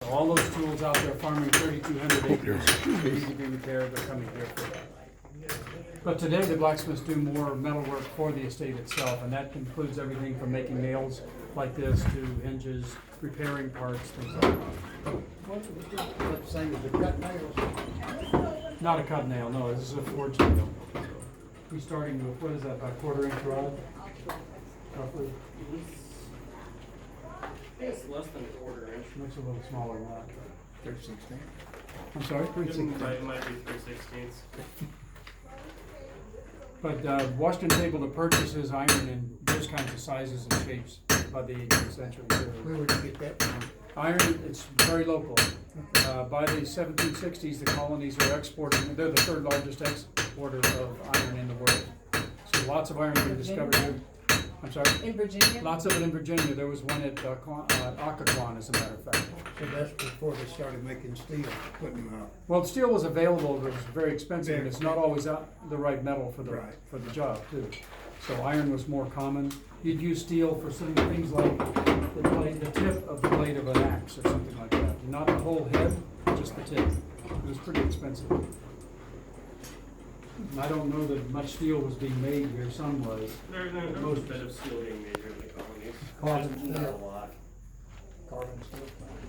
all those tools out there farming 3,200 acres need to be repaired, they're coming here for that. But today, the blacksmiths do more metal work for the estate itself, and that includes everything from making nails like this to hinges, repairing parts, things like that. Let's say the cut nails. Not a cut nail, no, this is a forged nail. He's starting with, what is that, about 1/4 inch rod? Roughly, It's less than a 1/4 inch. looks a little smaller than that. 3/16. I'm sorry, It 3/16. might be 3/16. But Washington's able to purchase his iron in those kinds of sizes and shapes by the 18th century. Where would you get that from? Iron, it's very local. By the 1760s, the colonies are exporting, they're the third largest exporter of iron in the world. So lots of iron being discovered here. I'm sorry? In Virginia? Lots of it in Virginia. There was one at Occoquan, as a matter of fact. So that's before they started making steel, putting them out. Well, steel was available, but it was very expensive, and it's not always the right metal for Right. the job, too. So iron was more common. You'd use steel for some things like the tip of the blade of an axe or something like that. Not the whole head, just the tip. It was pretty expensive. And I don't know that much steel was being made here. Some was. There's a bit of steel being made here in the colonies. Carbon Not a steel. lot. Carbon steel.